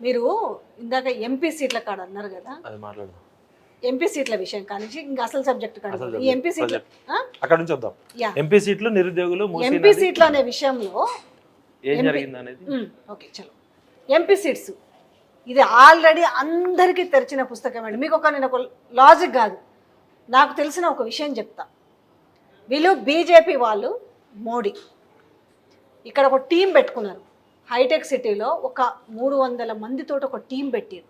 మీరు ఇందాక ఎంపీ సీట్ల కాడ అన్నారు కదా, అది మాట్లాడదాం. ఎంపీ సీట్ల విషయం కానీ ఇంకా అసలు సబ్జెక్ట్ కాదు. ఈ ఎంపీ సీట్ల అక్కడ నుంచి వద్దాం. ఎంపీ సీట్లు నిరుద్యోగులు ఎంపీ సీట్లు అనే విషయంలో ఏం జరిగింది అనేది ఓకే చలో. ఎంపీ సీట్స్ ఇది ఆల్రెడీ అందరికీ తెరిచిన పుస్తకం అండి. మీకు నేను ఒక లాజిక్ కాదు, నాకు తెలిసిన ఒక విషయం చెప్తా. వీళ్ళు బీజేపీ వాళ్ళు మోడీ ఇక్కడ ఒక టీం పెట్టుకున్నారు. హైటెక్ సిటీలో ఒక 300 మందితో ఒక టీం పెట్టారు.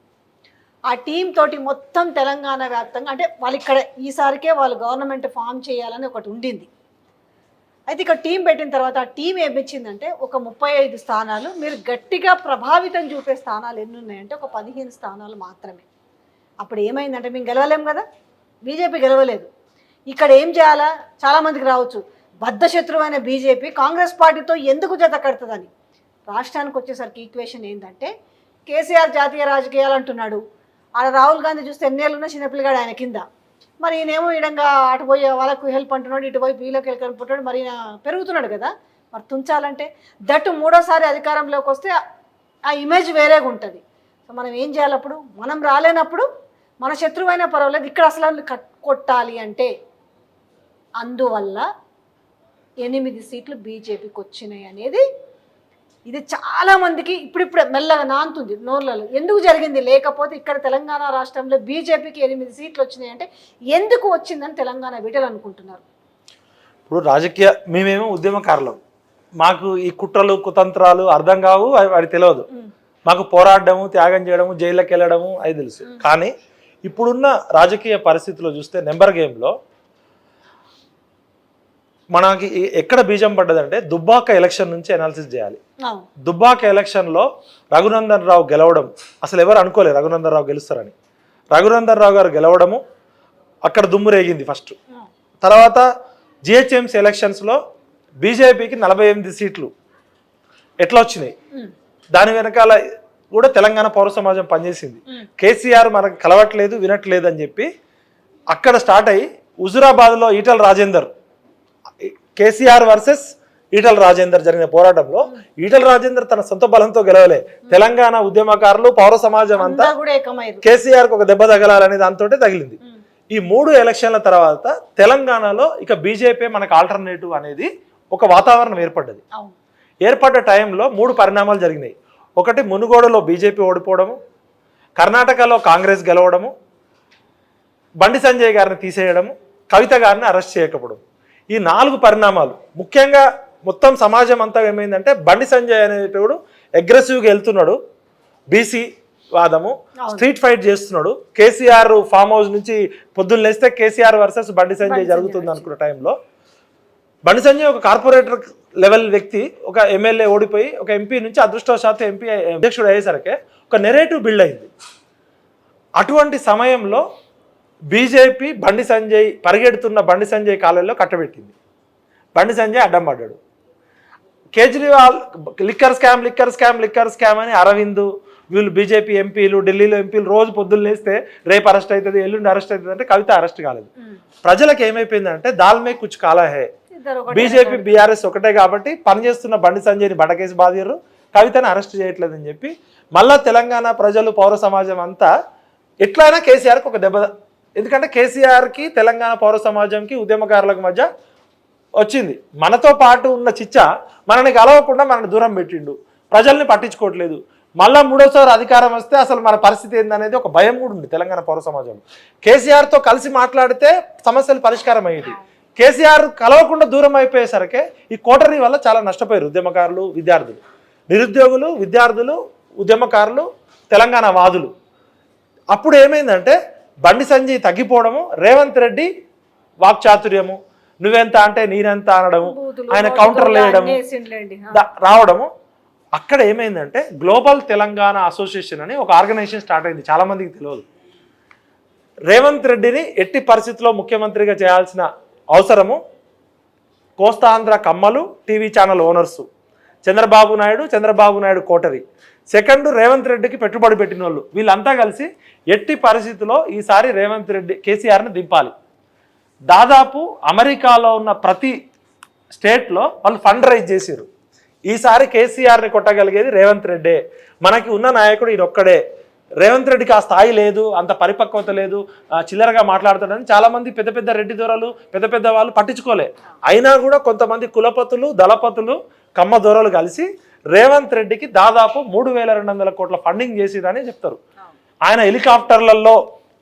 ఆ టీం తోటి మొత్తం తెలంగాణ వ్యాప్తంగా, అంటే వాళ్ళు ఇక్కడ ఈసారికే వాళ్ళు గవర్నమెంట్ ఫామ్ చేయాలని ఒకటి ఉండింది. అయితే ఇక్కడ టీం పెట్టిన తర్వాత ఆ టీం ఏమిచ్చిందంటే ఒక 35 స్థానాలు, మీరు గట్టిగా ప్రభావితం చూపే స్థానాలు ఎన్ని ఉన్నాయంటే ఒక 15 స్థానాలు మాత్రమే. అప్పుడు ఏమైందంటే మేము గెలవలేం కదా, బీజేపీ గెలవలేదు. ఇక్కడ ఏం చేయాలా, చాలామందికి రావచ్చు, బద్ధశత్రువైన బీజేపీ కాంగ్రెస్ పార్టీతో ఎందుకు జత కడుతుందని. రాష్ట్రానికి వచ్చేసరికి ఈక్వేషన్ ఏంటంటే కేసీఆర్ జాతీయ రాజకీయాలు అంటున్నాడు, ఆడ రాహుల్ గాంధీ చూస్తే ఎన్నేళ్ళున్నా చిన్నపిల్లగాడు ఆయన కింద. మరి ఈయనేమో ఈడంగా అటు పోయి వాళ్ళకు హెల్ప్ అంటున్నాడు, ఇటు పోయి వీళ్ళకి హెల్ప్ అంటున్నాడు, మరి ఈయన పెరుగుతున్నాడు కదా. మరి తుంచాలంటే దట్టు మూడోసారి అధికారంలోకి వస్తే ఆ ఇమేజ్ వేరేగా ఉంటుంది. సో మనం ఏం చేయాలి, అప్పుడు మనం రాలేనప్పుడు మన శత్రువైనా పర్వాలేదు, ఇక్కడ అసలు కొట్టాలి అంటే అందువల్ల 8 సీట్లు బీజేపీకి వచ్చినాయి అనేది ఇది చాలామందికి ఇప్పుడిప్పుడే మెల్లగా నాంతుంది నోర్లలో. ఎందుకు జరిగింది, లేకపోతే ఇక్కడ తెలంగాణ రాష్ట్రంలో బీజేపీకి 8 సీట్లు వచ్చినాయి అంటే ఎందుకు వచ్చిందని తెలంగాణ బిడ్డలు అనుకుంటున్నారు. ఇప్పుడు మేమేమో ఉద్యమకారులం, మాకు ఈ కుట్రలు కుతంత్రాలు అర్థం కావు, అది తెలియదు. మాకు పోరాడము, త్యాగం చేయడము, జైల్లోకి వెళ్ళడము అది తెలుసు. కానీ ఇప్పుడున్న రాజకీయ పరిస్థితుల్లో చూస్తే నెంబర్ గేమ్లో మనకి ఎక్కడ బీజం పడ్డదంటే దుబ్బాక ఎలక్షన్ నుంచి అనాలిసిస్ చేయాలి. దుబ్బాక ఎలక్షన్లో రఘునందన్ రావు గెలవడం అసలు ఎవరు అనుకోలేదు రఘునందన్ రావు గెలుస్తారని. రఘునందన్ రావు గారు గెలవడము అక్కడ దుమ్ము రేగింది ఫస్ట్. తర్వాత జిహెచ్ఎంసీ ఎలక్షన్స్లో బీజేపీకి 48 సీట్లు ఎట్లా వచ్చినాయి, దాని వెనకాల కూడా తెలంగాణ పౌర సమాజం పనిచేసింది. కేసీఆర్ మనకు కలవట్లేదు వినట్లేదు అని చెప్పి అక్కడ స్టార్ట్ అయ్యి హుజురాబాద్లో ఈటల రాజేందర్, కేసీఆర్ వర్సెస్ ఈటల రాజేందర్ జరిగిన పోరాటంలో ఈటల రాజేందర్ తన సొంత బలంతో గెలవలే, తెలంగాణ ఉద్యమకారులు పౌర సమాజం అంతా కేసీఆర్కి ఒక దెబ్బ తగలాలనే దాంతో తగిలింది. ఈ 3 ఎలక్షన్ల తర్వాత తెలంగాణలో ఇక బీజేపీ మనకు ఆల్టర్నేటివ్ అనేది ఒక వాతావరణం ఏర్పడ్డది. ఏర్పడ్డ టైంలో 3 పరిణామాలు జరిగినాయి. ఒకటి మునుగోడులో బీజేపీ ఓడిపోవడము, కర్ణాటకలో కాంగ్రెస్ గెలవడము, బండి సంజయ్ గారిని తీసేయడము, కవిత గారిని అరెస్ట్ చేయకపోవడం. ఈ 4 పరిణామాలు ముఖ్యంగా మొత్తం సమాజం అంతా ఏమైందంటే బండి సంజయ్ అనేటప్పుడు అగ్రెసివ్గా వెళ్తున్నాడు, బీసీ వాదము, స్ట్రీట్ ఫైట్ చేస్తున్నాడు. కేసీఆర్ ఫామ్ హౌస్ నుంచి పొద్దున్న లేస్తే కేసీఆర్ వర్సెస్ బండి సంజయ్ జరుగుతుంది అనుకున్న టైంలో బండి సంజయ్ ఒక కార్పొరేటర్ లెవెల్ వ్యక్తి, ఒక ఎమ్మెల్యే ఓడిపోయి ఒక ఎంపీ నుంచి అదృష్టవశాత్తు ఎంపీ అధ్యక్షుడు అయ్యేసరికి ఒక నెరేటివ్ బిల్డ్ అయింది. అటువంటి సమయంలో బీజేపీ బండి సంజయ్ పరిగెడుతున్న బండి సంజయ్ కాలంలో కట్టబెట్టింది. బండి సంజయ్ అడ్డం పడ్డాడు. కేజ్రీవాల్ లిక్కర్ స్కామ్ అని అరవింద్ వీళ్ళు బీజేపీ ఎంపీలు, ఢిల్లీలో ఎంపీలు రోజు పొద్దున్న లేస్తే రేపు అరెస్ట్ అవుతుంది, ఎల్లుండి అరెస్ట్ అవుతుంది అంటే కవిత అరెస్ట్ కాలేదు. ప్రజలకు ఏమైపోయిందంటే దాల్మే కుచ్ కాలా హే, బీజేపీ బీఆర్ఎస్ ఒకటే కాబట్టి పనిచేస్తున్న బండి సంజయ్ని బడకేసి బాధిర్రు, కవితను అరెస్ట్ చేయట్లేదని చెప్పి మళ్ళా తెలంగాణ ప్రజలు పౌర సమాజం అంతా ఎట్లయినా కేసీఆర్కి ఒక దెబ్బ. ఎందుకంటే కేసీఆర్కి తెలంగాణ పౌర సమాజంకి ఉద్యమకారులకు మధ్య వచ్చింది. మనతో పాటు ఉన్న చిచ్చ మనని కలవకుండా మనని దూరం పెట్టిండు, ప్రజల్ని పట్టించుకోవట్లేదు. మళ్ళా 3వసారి అధికారం వస్తే అసలు మన పరిస్థితి ఏందనేది ఒక భయం కూడా ఉంది తెలంగాణ పౌర సమాజంలో. కేసీఆర్తో కలిసి మాట్లాడితే సమస్యలు పరిష్కారం అయ్యేది. కేసీఆర్ కలవకుండా దూరం అయిపోయేసరికి ఈ కోటరీ వల్ల చాలా నష్టపోయారు ఉద్యమకారులు, విద్యార్థులు, నిరుద్యోగులు, విద్యార్థులు, ఉద్యమకారులు, తెలంగాణ వాదులు. అప్పుడు ఏమైందంటే బండి సంజయ్ తగ్గిపోవడము, రేవంత్ రెడ్డి వాక్చాతుర్యము, నువ్వెంత అంటే నేనెంత అనడము, ఆయన కౌంటర్లు వేయడము రావడము. అక్కడ ఏమైందంటే గ్లోబల్ తెలంగాణ అసోసియేషన్ అని ఒక ఆర్గనైజేషన్ స్టార్ట్ అయింది, చాలామందికి తెలియదు. రేవంత్ రెడ్డిని ఎట్టి పరిస్థితుల్లో ముఖ్యమంత్రిగా చేయాల్సిన అవసరము కోస్తాంధ్ర కమ్మలు, TV channel owners, Chandrababu Naidu coterie, second Revanth రెడ్డికి పెట్టుబడి పెట్టిన వాళ్ళు, వీళ్ళంతా కలిసి ఎట్టి పరిస్థితుల్లో ఈసారి రేవంత్ రెడ్డి కేసీఆర్ని దింపాలి. దాదాపు అమెరికాలో ఉన్న ప్రతి స్టేట్లో వాళ్ళు ఫండ్ రైజ్ చేశారు. ఈసారి కేసీఆర్ని కొట్టగలిగేది రేవంత్ రెడ్డే. మనకి ఉన్న నాయకుడు ఈయనొక్కడే. రేవంత్ రెడ్డికి ఆ స్థాయి లేదు, అంత పరిపక్వత లేదు, చిల్లరగా మాట్లాడుతాడని చాలామంది పెద్ద పెద్ద రెడ్డి దొరలు పెద్ద పెద్ద వాళ్ళు పట్టించుకోలే. అయినా కూడా కొంతమంది కులపతులు దళపతులు కమ్మ దొరలు కలిసి రేవంత్ రెడ్డికి దాదాపు 3,200 కోట్ల ఫండింగ్ చేసిరని చెప్తారు. ఆయన హెలికాప్టర్లలో,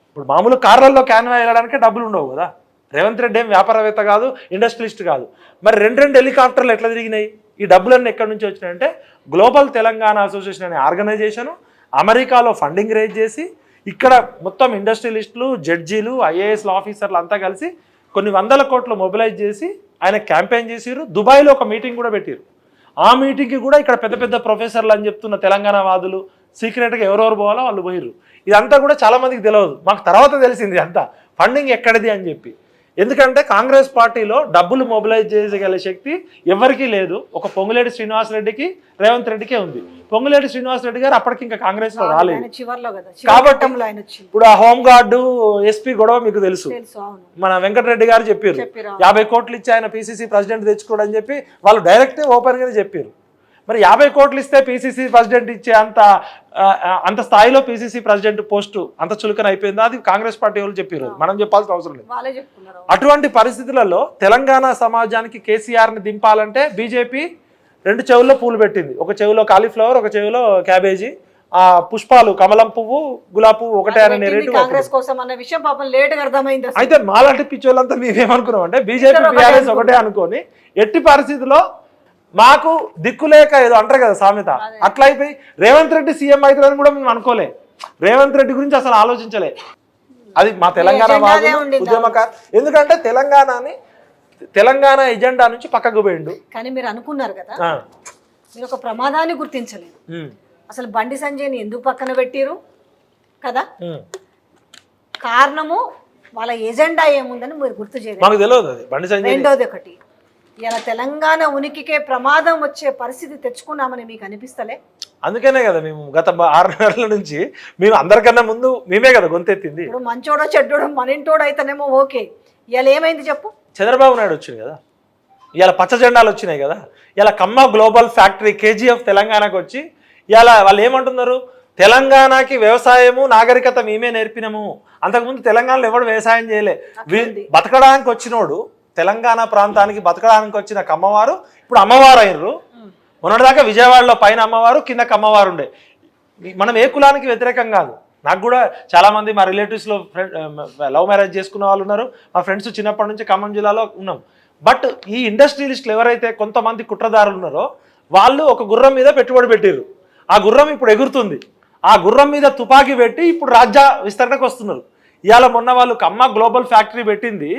ఇప్పుడు మామూలు కార్లలో క్యాన్వా వెళ్ళడానికి డబ్బులు ఉండవు కదా. రేవంత్ రెడ్డి ఏం వ్యాపారవేత్త కాదు, ఇండస్ట్రియలిస్ట్ కాదు. మరి రెండు హెలికాప్టర్లు ఎట్లా తిరిగినాయి? ఈ డబ్బులన్నీ ఎక్కడి నుంచి వచ్చినాయంటే గ్లోబల్ తెలంగాణ అసోసియేషన్ అనే ఆర్గనైజేషను అమెరికాలో ఫండింగ్ రేజ్ చేసి ఇక్కడ మొత్తం ఇండస్ట్రియలిస్టులు, జడ్జీలు, ఐఏఎస్ల ఆఫీసర్లు అంతా కలిసి కొన్ని 100 కోట్లు మొబిలైజ్ చేసి ఆయన క్యాంపెయిన్ చేసిరు. దుబాయ్లో ఒక మీటింగ్ కూడా పెట్టారు. ఆ మీటింగ్కి కూడా ఇక్కడ పెద్ద పెద్ద ప్రొఫెసర్లు అని చెప్తున్న తెలంగాణ వాదులు సీక్రెట్గా ఎవరెవరు పోవాలో వాళ్ళు పోయిర్రు. ఇదంతా కూడా చాలామందికి తెలియదు. మాకు తర్వాత తెలిసింది అంతా ఫండింగ్ ఎక్కడిది అని చెప్పి. ఎందుకంటే కాంగ్రెస్ పార్టీలో డబ్బులు మొబిలైజ్ చేయగల శక్తి ఎవరికీ లేదు. ఒక పొంగులేటి శ్రీనివాసరెడ్డికి, రేవంత్ రెడ్డికే ఉంది. పొంగులేటి శ్రీనివాసరెడ్డి గారు అప్పటికి ఇంకా కాంగ్రెస్ లో రాలేదు కాబట్టి ఇప్పుడు ఆ హోంగార్డు ఎస్పీ గొడవ మీకు తెలుసు. మన వెంకటరెడ్డి గారు చెప్పారు 50 కోట్లు ఇచ్చి ఆయన పిసిసి ప్రెసిడెంట్ తెచ్చుకోడని చెప్పి వాళ్ళు డైరెక్ట్ ఓపెన్ గానే చెప్పారు. మరి 50 కోట్లు ఇస్తే పిసిసి ప్రెసిడెంట్ ఇచ్చే అంత స్థాయిలో పిసిసి ప్రెసిడెంట్ పోస్టు అంత చులకన అయిపోయిందా? అది కాంగ్రెస్ పార్టీ వాళ్ళు చెప్పారు, మనం చెప్పాల్సిన అవసరం లేదు. అటువంటి పరిస్థితులలో తెలంగాణ సమాజానికి కేసీఆర్ని దింపాలంటే బీజేపీ 2 చెవుల్లో పూలు పెట్టింది. ఒక చెవిలో కాలీఫ్లవర్, ఒక చెవిలో క్యాబేజీ. ఆ పుష్పాలు కమలం పువ్వు, గులాబీ పువ్వు ఒకటే అనే రేటు. అయితే మాలాంటి పిచ్చోళ్ళంతా మేమేమనుకున్నాం అంటే బీజేపీ టీఆర్ఎస్ ఒకటే అనుకొని ఎట్టి పరిస్థితుల్లో మాకు దిక్కులేక ఏదో అంటారు కదా సామెత, అట్లా అయిపోయి రేవంత్ రెడ్డి సీఎం అవుతారని కూడా మేము అనుకోలే. రేవంత్ రెడ్డి గురించి అసలు ఆలోచించలే. అది మా తెలంగాణ ఉద్యమకారు. ఎందుకంటే తెలంగాణ ఎజెండా నుంచి పక్కకు పోయిండు. కానీ మీరు అనుకున్నారు కదా, మీరు ఒక ప్రమాదాన్ని గుర్తించలేదు. అసలు బండి సంజయ్ని ఎందుకు పక్కన పెట్టిరు కదా, కారణము వాళ్ళ ఎజెండా ఏముందని మీరు గుర్తు చేయలేదు. మాకు తెలియదు అది బండి సంజయ్. రెండోది ఒకటి, ఇలా తెలంగాణ ఉనికికే ప్రమాదం వచ్చే పరిస్థితి తెచ్చుకున్నామని మీకు అనిపిస్తలే? అందుకనే కదా మేము గత 6 నెలల నుంచి మేము అందరికన్నా ముందు మేమే కదా గొంతెత్తింది. ఇప్పుడు మంచోడో చెడ్డోడో మన ఇంటోడు అయితేనేమో ఓకే, ఇలా ఏమైంది చెప్పు? చంద్రబాబు నాయుడు వచ్చింది కదా, ఇలా పచ్చ జెండాలు వచ్చినాయి కదా, ఇలా కమ్మ గ్లోబల్ ఫ్యాక్టరీ కేజీఎఫ్ తెలంగాణకు వచ్చి ఇలా వాళ్ళు ఏమంటున్నారు, తెలంగాణకి వ్యవసాయము నాగరికత మేమే నేర్పినాము. అంతకుముందు తెలంగాణలో ఎవడు వ్యవసాయం చేయలే. బతకడానికి వచ్చినోడు తెలంగాణ ప్రాంతానికి బతకడానికి వచ్చిన కమ్మవారు ఇప్పుడు అమ్మవారు అయినరు. మొన్నటిదాకా విజయవాడలో పైన అమ్మవారు, కింద కమ్మవారు ఉండే. మనం ఏ కులానికి వ్యతిరేకం కాదు. నాకు కూడా చాలామంది మా రిలేటివ్స్లో లవ్ మ్యారేజ్ చేసుకున్న వాళ్ళు ఉన్నారు. మా ఫ్రెండ్స్ చిన్నప్పటి నుంచి ఖమ్మం జిల్లాలో ఉన్నాం. బట్ ఈ ఇండస్ట్రియలిస్టులు ఎవరైతే కొంతమంది కుట్రదారులు ఉన్నారో వాళ్ళు ఒక గుర్రం మీద పెట్టుబడి పెట్టారు. ఆ గుర్రం ఇప్పుడు ఎగురుతుంది. ఆ గుర్రం మీద తుపాకీ పెట్టి ఇప్పుడు రాజ్య విస్తరణకు వస్తున్నారు. ఇవాళ మొన్న వాళ్ళు కమ్మ గ్లోబల్ ఫ్యాక్టరీ పెట్టింది,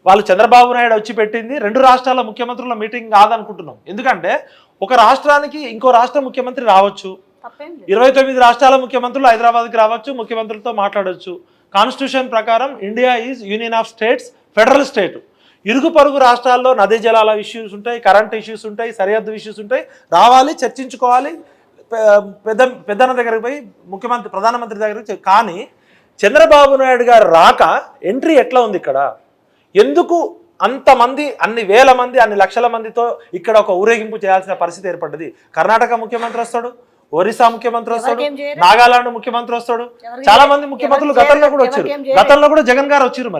వాళ్ళు చంద్రబాబు నాయుడు వచ్చి పెట్టింది 2 రాష్ట్రాల ముఖ్యమంత్రుల మీటింగ్ కాదనుకుంటున్నాం. ఎందుకంటే ఒక రాష్ట్రానికి ఇంకో రాష్ట్ర ముఖ్యమంత్రి రావచ్చు, 29 రాష్ట్రాల ముఖ్యమంత్రులు హైదరాబాద్కి రావచ్చు, ముఖ్యమంత్రులతో మాట్లాడవచ్చు. కాన్స్టిట్యూషన్ ప్రకారం India is union of states, federal state. ఇరుగు పొరుగు రాష్ట్రాల్లో నదీ జలాల ఇష్యూస్ ఉంటాయి, కరెంట్ ఇష్యూస్ ఉంటాయి, సరిహద్దు ఇష్యూస్ ఉంటాయి. రావాలి, చర్చించుకోవాలి, పెద్దన్న దగ్గరికి పోయి ముఖ్యమంత్రి ప్రధానమంత్రి దగ్గరికి. కానీ చంద్రబాబు నాయుడు గారు రాక ఎంట్రీ ఎట్లా ఉంది ఇక్కడ? ఎందుకు అంతమంది, అన్ని వేల మంది, అన్ని లక్షల మందితో ఇక్కడ ఒక ఊరేగింపు చేయాల్సిన పరిస్థితి ఏర్పడ్డది? కర్ణాటక ముఖ్యమంత్రి వస్తాడు, ఒరిస్సా ముఖ్యమంత్రి వస్తాడు, నాగాలాండ్ ముఖ్యమంత్రి వస్తాడు, చాలా మంది ముఖ్యమంత్రులు గతంలో కూడా వచ్చారు. గతంలో కూడా జగన్ గారు వచ్చారు.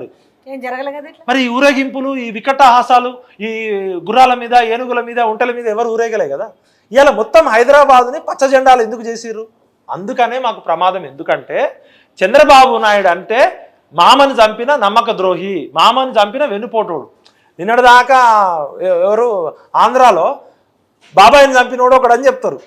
మరి ఈ ఊరేగింపులు, ఈ వికటహాసాలు, ఈ గుర్రాల మీద, ఏనుగుల మీద, ఒంటెల మీద ఎవరు ఊరేగలే కదా. ఇవాళ మొత్తం హైదరాబాద్ని పచ్చ జెండాలు ఎందుకు చేసిర్రు? అందుకనే మాకు ప్రమాదం. ఎందుకంటే చంద్రబాబు నాయుడు అంటే మామని చంపిన నమ్మక ద్రోహి, మామని చంపిన వెన్నుపోటోడు. నిన్నటిదాకా ఎవరు ఆంధ్రాలో బాబాయిని చంపినోడు ఒకడని చెప్తారు.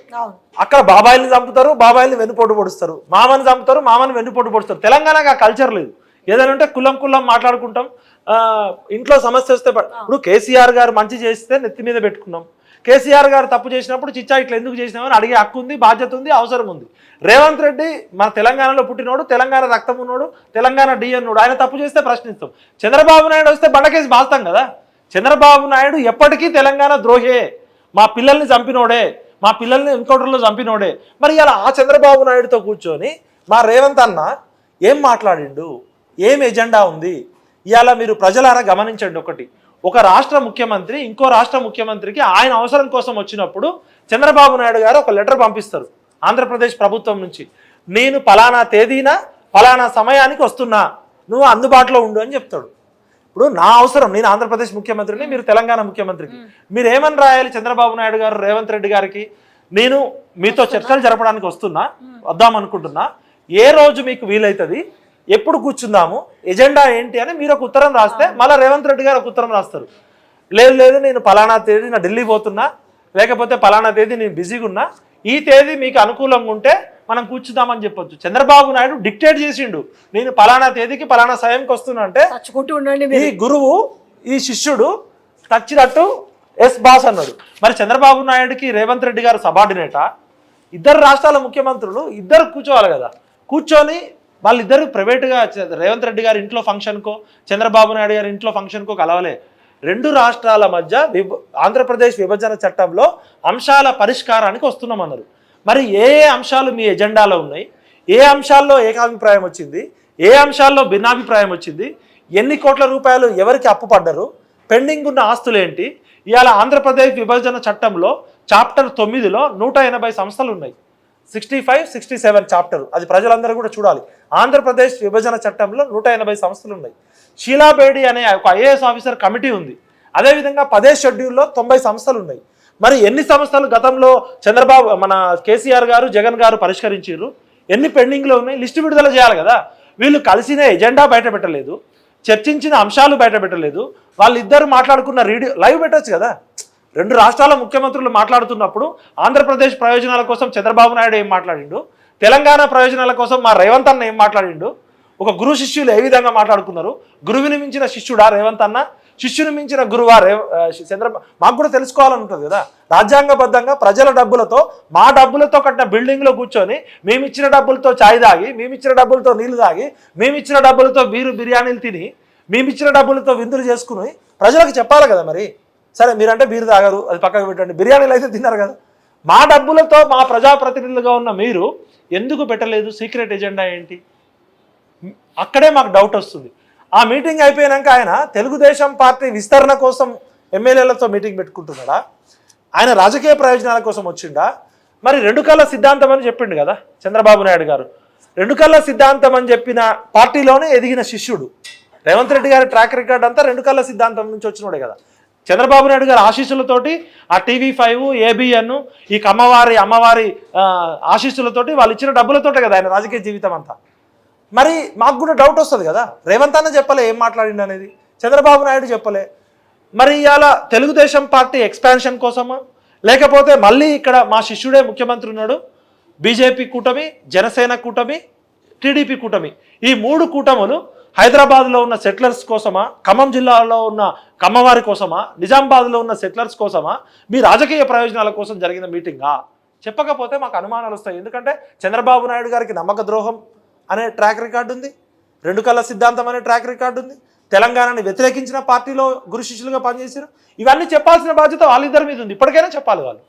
అక్కడ బాబాయిని చంపుతారు, బాబాయిని వెన్నుపోటు పొడుస్తారు. మామని చంపుతారు, మామని వెన్నుపోటు పొడుస్తారు. తెలంగాణకు ఆ కల్చర్ లేదు. ఏదైనా ఉంటే కులం మాట్లాడుకుంటాం. ఇంట్లో సమస్య వస్తే ఇప్పుడు కేసీఆర్ గారు మంచి చేస్తే నెత్తి మీద పెట్టుకున్నాం. కేసీఆర్ గారు తప్పు చేసినప్పుడు చిచ్చా ఇట్లా ఎందుకు చేసినామని అడిగే హక్కు ఉంది, బాధ్యత ఉంది, అవసరం ఉంది. రేవంత్ రెడ్డి మన తెలంగాణలో పుట్టినోడు, తెలంగాణ రక్తం ఉన్నోడు, తెలంగాణ డిఎన్నోడు. ఆయన తప్పు చేస్తే ప్రశ్నిస్తాం. చంద్రబాబు నాయుడు వస్తే బండకేసి బాస్తాం కదా. చంద్రబాబు నాయుడు ఎప్పటికీ తెలంగాణ ద్రోహే, మా పిల్లల్ని చంపినోడే, మా పిల్లల్ని ఎన్కౌంటర్లో చంపినోడే. మరి ఇలా ఆ చంద్రబాబు నాయుడుతో కూర్చొని మా రేవంత్ అన్న ఏం మాట్లాడిండు, ఏం ఎజెండా ఉంది, ఇవాళ మీరు ప్రజలారా గమనించండి ఒకటి, ఒక రాష్ట్ర ముఖ్యమంత్రి ఇంకో రాష్ట్ర ముఖ్యమంత్రికి ఆయన అవసరం కోసం వచ్చినప్పుడు చంద్రబాబు నాయుడు గారు ఒక లెటర్ పంపిస్తారు ఆంధ్రప్రదేశ్ ప్రభుత్వం నుంచి, నేను పలానా తేదీన పలానా సమయానికి వస్తున్నా, నువ్వు అందుబాటులో ఉండు అని చెప్తాడు. ఇప్పుడు నా అవసరం, నేను ఆంధ్రప్రదేశ్ ముఖ్యమంత్రిని, మీరు తెలంగాణ ముఖ్యమంత్రికి, మీరు ఏమని రాయాలి చంద్రబాబు నాయుడు గారు రేవంత్ రెడ్డి గారికి, నేను మీతో చర్చలు జరపడానికి వద్దామనుకుంటున్నా, ఏ రోజు మీకు వీలైతుంది, ఎప్పుడు కూర్చుందాము, ఎజెండా ఏంటి అని మీరు ఒక ఉత్తరం రాస్తే మళ్ళీ రేవంత్ రెడ్డి గారు ఒక ఉత్తరం రాస్తారు, లేదు నేను పలానా తేదీ నా ఢిల్లీ పోతున్నా, లేకపోతే పలానా తేదీ నేను బిజీగా ఉన్నా, ఈ తేదీ మీకు అనుకూలంగా ఉంటే మనం కూర్చుందామని చెప్పొచ్చు. చంద్రబాబు నాయుడు డిక్టేట్ చేసిండు, నేను పలానా తేదీకి పలానా సమయంకి వస్తున్నా అంటే ఈ గురువు ఈ శిష్యుడు తచ్చినట్టు ఎస్ బాస్ అన్నాడు. మరి చంద్రబాబు నాయుడుకి రేవంత్ రెడ్డి గారు సబార్డినేటా? ఇద్దరు రాష్ట్రాల ముఖ్యమంత్రులు ఇద్దరు కూర్చోవాలి కదా, కూర్చొని వాళ్ళిద్దరు ప్రైవేటుగా రేవంత్ రెడ్డి గారి ఇంట్లో ఫంక్షన్కో చంద్రబాబు నాయుడు గారి ఇంట్లో ఫంక్షన్కో కలవలే. రెండు రాష్ట్రాల మధ్య ఆంధ్రప్రదేశ్ విభజన చట్టంలో అంశాల పరిష్కారానికి వస్తున్నామన్నారు. మరి ఏ అంశాలు మీ ఎజెండాలో ఉన్నాయి, ఏ అంశాల్లో ఏకాభిప్రాయం వచ్చింది, ఏ అంశాల్లో భిన్నాభిప్రాయం వచ్చింది, ఎన్ని కోట్ల రూపాయలు ఎవరికి అప్పు పడ్డారు, పెండింగ్ ఉన్న ఆస్తులు ఏంటి? ఇవాళ ఆంధ్రప్రదేశ్ విభజన చట్టంలో చాప్టర్ 9లో 180 సంస్థలు ఉన్నాయి, 65, 67 చాప్టర్, అది ప్రజలందరూ కూడా చూడాలి. ఆంధ్రప్రదేశ్ విభజన చట్టంలో 180 సంస్థలు ఉన్నాయి. షీలాబేడి అనే ఒక ఐఏఎస్ ఆఫీసర్ కమిటీ ఉంది. అదేవిధంగా 10వ షెడ్యూల్లో 90 సంస్థలు ఉన్నాయి. మరి ఎన్ని సంస్థలు గతంలో మన కేసీఆర్ గారు జగన్ గారు పరిష్కరించారు, ఎన్ని పెండింగ్లో ఉన్నాయి, లిస్టు విడుదల చేయాలి కదా. వీళ్ళు కలిసిన ఎజెండా బయట పెట్టలేదు, చర్చించిన అంశాలు బయట పెట్టలేదు, వాళ్ళిద్దరు మాట్లాడుకున్న లైవ్ పెట్టచ్చు కదా. రెండు రాష్ట్రాల ముఖ్యమంత్రులు మాట్లాడుతున్నప్పుడు ఆంధ్రప్రదేశ్ ప్రయోజనాల కోసం చంద్రబాబు నాయుడు ఏం మాట్లాడిండు, తెలంగాణ ప్రయోజనాల కోసం మా రేవంత్ అన్న ఏం మాట్లాడిండు, ఒక గురు శిష్యులు ఏ విధంగా మాట్లాడుకున్నారు, గురువుని మించిన శిష్యుడా రేవంత్ అన్న, శిష్యుని మించిన గురువా మాకు కూడా తెలుసుకోవాలని ఉంటుంది కదా. రాజ్యాంగబద్ధంగా ప్రజల డబ్బులతో, మా డబ్బులతో కట్టిన బిల్డింగ్లో కూర్చొని మేమిచ్చిన డబ్బులతో ఛాయ్ తాగి, మేమిచ్చిన డబ్బులతో నీళ్లు తాగి, మేమిచ్చిన డబ్బులతో బిర్యానీలు తిని, మేమిచ్చిన డబ్బులతో విందులు చేసుకుని ప్రజలకు చెప్పాలి కదా. మరి సరే మీరంటే బీరు తాగారు, అది పక్కకు పెట్టండి, బిర్యానీలు అయితే తిన్నారు కదా. మా డబ్బులతో మా ప్రజాప్రతినిధులుగా ఉన్న మీరు ఎందుకు పెట్టలేదు, సీక్రెట్ ఎజెండా ఏంటి? అక్కడే మాకు డౌట్ వస్తుంది. ఆ మీటింగ్ అయిపోయాక ఆయన తెలుగుదేశం పార్టీ విస్తరణ కోసం ఎమ్మెల్యేలతో మీటింగ్ పెట్టుకుంటున్నాడా, ఆయన రాజకీయ ప్రయోజనాల కోసం వచ్చిండా? మరి రెండు కళ్ళ సిద్ధాంతం అని చెప్పిండు కదా చంద్రబాబు నాయుడు గారు. రెండు కళ్ళ సిద్ధాంతం అని చెప్పిన పార్టీలోనే ఎదిగిన శిష్యుడు రేవంత్ రెడ్డి గారి ట్రాక్ రికార్డ్ అంతా రెండు కళ్ళ సిద్ధాంతం నుంచి వచ్చినోడే కదా. చంద్రబాబు నాయుడు గారి ఆశీస్సులతోటి ఆ TV5, ABN, ఈ అమ్మవారి ఆశీస్సులతోటి వాళ్ళు ఇచ్చిన డబ్బులతోటే కదా ఆయన రాజకీయ జీవితం అంతా. మరి మాకు కూడా డౌట్ వస్తుంది కదా, రేవంత్ అన్న చెప్పలే ఏం మాట్లాడిండు అనేది, చంద్రబాబు నాయుడు చెప్పలే. మరి ఇవాళ తెలుగుదేశం పార్టీ ఎక్స్పాన్షన్ కోసమా, లేకపోతే మళ్ళీ ఇక్కడ మా శిష్యుడే ముఖ్యమంత్రి ఉన్నాడు, బీజేపీ కూటమి, జనసేన కూటమి, టీడీపీ కూటమి, ఈ మూడు కూటములు హైదరాబాద్లో ఉన్న సెటిలర్స్ కోసమా, ఖమ్మం జిల్లాలో ఉన్న కమ్మవారి కోసమా, నిజామాబాద్లో ఉన్న సెటిలర్స్ కోసమా, మీ రాజకీయ ప్రయోజనాల కోసం జరిగిన మీటింగా? చెప్పకపోతే మాకు అనుమానాలు వస్తాయి. ఎందుకంటే చంద్రబాబు నాయుడు గారికి నమ్మక ద్రోహం అనే ట్రాక్ రికార్డు ఉంది, రెండు కళ్ళ సిద్ధాంతం అనే ట్రాక్ రికార్డు ఉంది, తెలంగాణని వ్యతిరేకించిన పార్టీలో గురు శిష్యులుగా పనిచేశారు. ఇవన్నీ చెప్పాల్సిన బాధ్యత వాళ్ళిద్దరి మీద ఉంది. ఇప్పటికైనా చెప్పాలి వాళ్ళు.